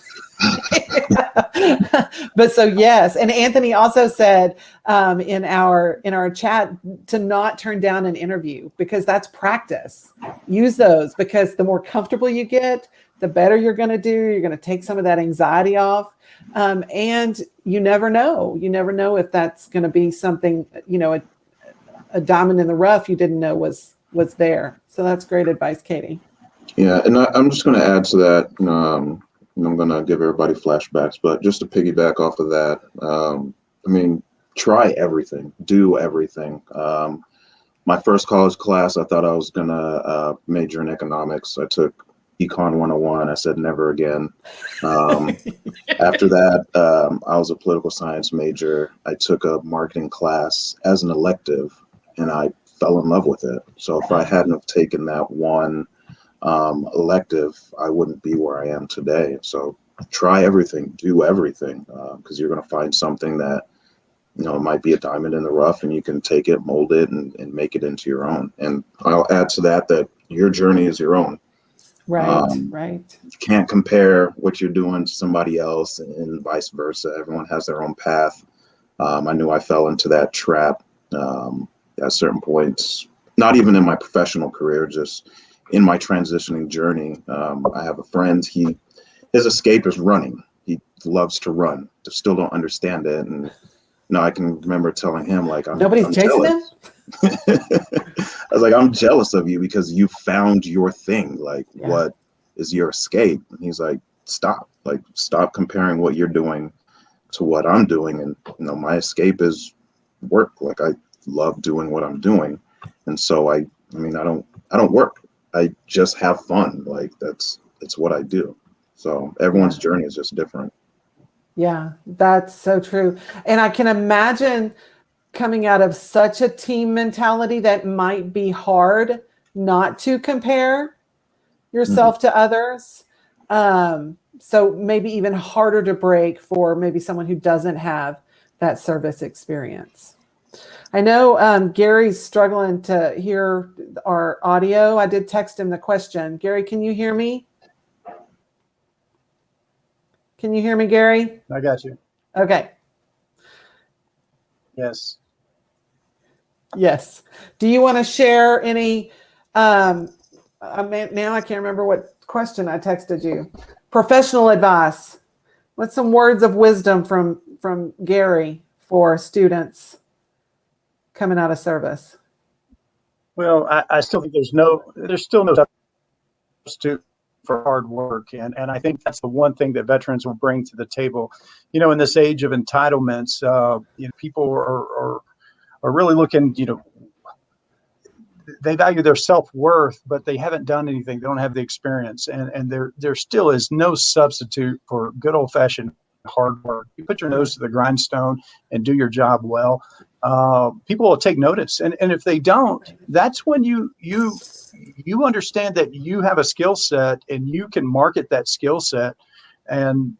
But so yes, and Anthony also said in our chat to not turn down an interview, because that's practice. Use those, because the more comfortable you get, the better you're going to do. You're going to take some of that anxiety off. And you never know. You never know if that's going to be something, a diamond in the rough you didn't know was there. So that's great advice, Katie.
Yeah, and I'm just going to add to that. I'm going to give everybody flashbacks, but just to piggyback off of that, try everything, do everything. My first college class, I thought I was going to major in economics. I took Econ 101. I said never again. After that, I was a political science major. I took a marketing class as an elective, and I fell in love with it. So if I hadn't have taken that one elective, I wouldn't be where I am today. So try everything, do everything, because you're going to find something that it might be a diamond in the rough, and you can take it, mold it, and make it into your own. And I'll add to that your journey is your own.
Right.
You can't compare what you're doing to somebody else, and vice versa. Everyone has their own path. I knew I fell into that trap at certain points, not even in my professional career, just in my transitioning journey. I have a friend, his escape is running. He loves to run. Still don't understand it. And I can remember telling him,
nobody's chasing him.
I was like, I'm jealous of you because you found your thing. What is your escape? And he's like, stop comparing what you're doing to what I'm doing. And, my escape is work. Like, I love doing what I'm doing. And so I don't work. I just have fun. Like, it's what I do. So everyone's journey is just different.
Yeah, that's so true. And I can imagine coming out of such a team mentality that might be hard not to compare yourself to others. So maybe even harder to break for maybe someone who doesn't have that service experience. I know Gary's struggling to hear our audio. I did text him the question. Gary, can you hear me? Can you hear me, Gary?
I got you.
Okay.
Yes.
Yes. Do you want to share any, now I can't remember what question I texted you. Professional advice. What's some words of wisdom from Gary for students coming out of service?
Well, I still think there's still no substitute for hard work. And I think that's the one thing that veterans will bring to the table. In this age of entitlements, people are really looking, they value their self-worth, but they haven't done anything. They don't have the experience. And there still is no substitute for good old-fashioned hard work. You put your nose to the grindstone and do your job well. People will take notice. And if they don't, that's when you understand that you have a skill set and you can market that skill set. And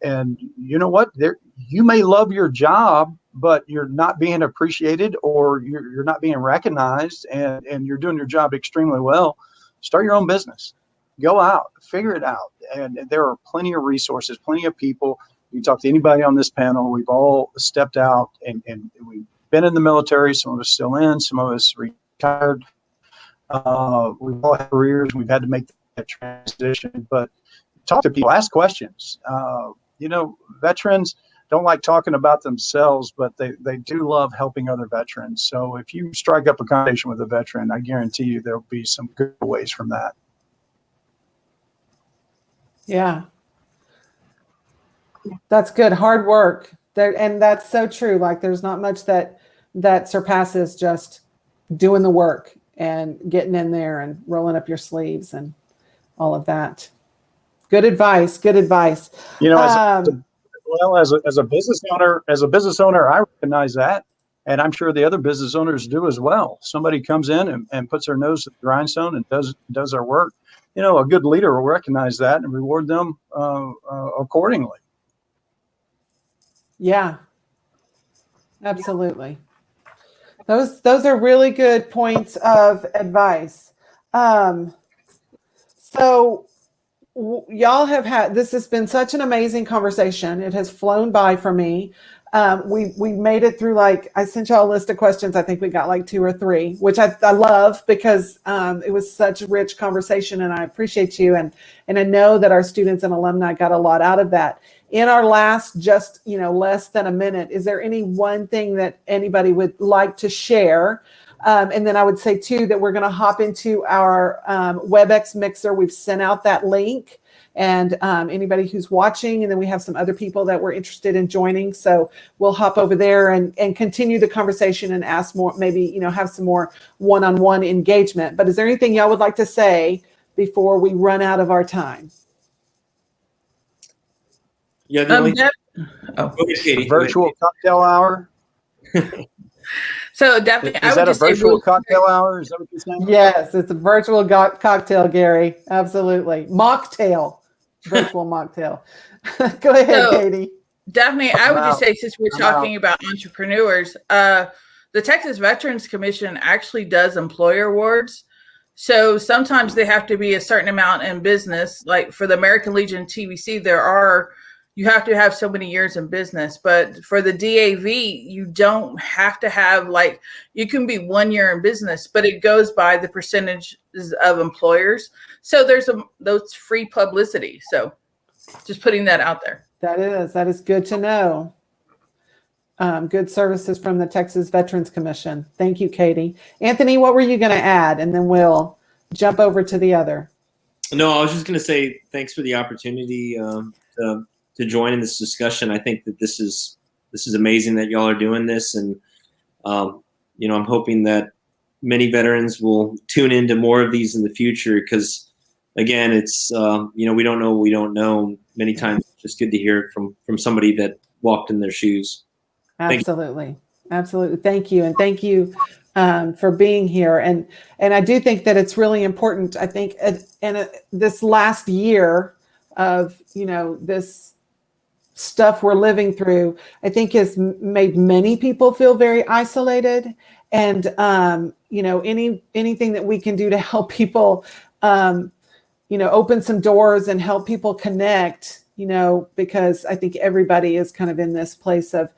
you know what? You may love your job, but you're not being appreciated, or you're not being recognized, and you're doing your job extremely well. Start your own business. Go out, figure it out. And there are plenty of resources, plenty of people. You talk to anybody on this panel. We've all stepped out and we've been in the military. Some of us still in, some of us retired. We've all had careers. We've had to make that transition, but talk to people, ask questions. Veterans don't like talking about themselves, but they do love helping other veterans. So if you strike up a conversation with a veteran, I guarantee you there'll be some good ways from that.
Yeah. That's good. Hard work. And that's so true. Like, there's not much that surpasses just doing the work and getting in there and rolling up your sleeves and all of that. Good advice. Good advice.
As a business owner, I recognize that. And I'm sure the other business owners do as well. Somebody comes in and puts their nose to the grindstone and does their work. A good leader will recognize that and reward them accordingly. Yeah,
absolutely. Those are really good points of advice. So y'all have had, this has been such an amazing conversation. It has flown by for me. We made it through, I sent y'all a list of questions. I think we got 2 or 3, which I love because it was such a rich conversation, and I appreciate you. And I know that our students and alumni got a lot out of that. In our last less than a minute, is there any one thing that anybody would like to share? And then I would say too, that we're going to hop into our WebEx mixer. We've sent out that link, and anybody who's watching, and then we have some other people that were interested in joining. So we'll hop over there and continue the conversation and ask more, maybe, have some more one-on-one engagement. But is there anything y'all would like to say before we run out of our time?
Yeah,
virtual cocktail hour.
So definitely,
is that a virtual cocktail hour? Is that what you're saying?
Yes, it's a virtual cocktail, Gary. Absolutely, mocktail, virtual mocktail. Go ahead, Katie.
Definitely, I would just say, since we're talking about entrepreneurs, the Texas Veterans Commission actually does employer awards. So sometimes they have to be a certain amount in business. Like for the American Legion TVC, you have to have so many years in business, but for the DAV, you don't have to have you can be 1 year in business, but it goes by the percentages of employers. So there's those free publicity. So just putting that out there.
That is good to know. Good services from the Texas Veterans Commission. Thank you, Katie. Anthony, what were you going to add? And then we'll jump over to the other.
No, I was just going to say thanks for the opportunity to join in this discussion. I think that this is this is amazing that y'all are doing this. And, I'm hoping that many veterans will tune into more of these in the future, because again, it's, we don't know what we don't know. Many times it's just good to hear it from somebody that walked in their shoes.
Absolutely. Absolutely. Thank you. And thank you for being here. And I do think that it's really important, I think, this last year of, this stuff we're living through, I think has made many people feel very isolated. And, anything that we can do to help people, open some doors and help people connect, because I think everybody is kind of in this place of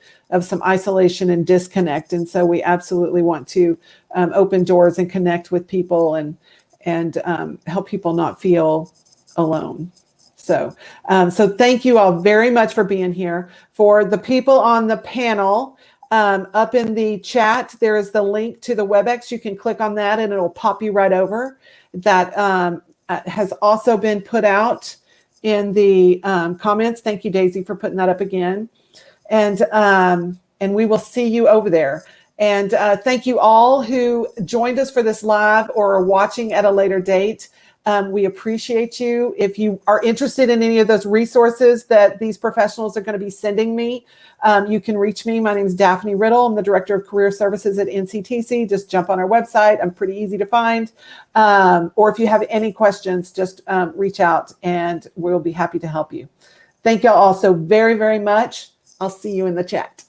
some isolation and disconnect. And so we absolutely want to open doors and connect with people and help people not feel alone. So thank you all very much for being here. For the people on the panel, up in the chat, there is the link to the WebEx. You can click on that and it'll pop you right over. That has also been put out in the comments. Thank you, Daisy, for putting that up again. And we will see you over there. And thank you all who joined us for this live or are watching at a later date. We appreciate you. If you are interested in any of those resources that these professionals are going to be sending me, you can reach me. My name is Daphne Riddle. I'm the Director of Career Services at NCTC. Just jump on our website. I'm pretty easy to find. Or if you have any questions, just reach out and we'll be happy to help you. Thank y'all all so very, very much. I'll see you in the chat.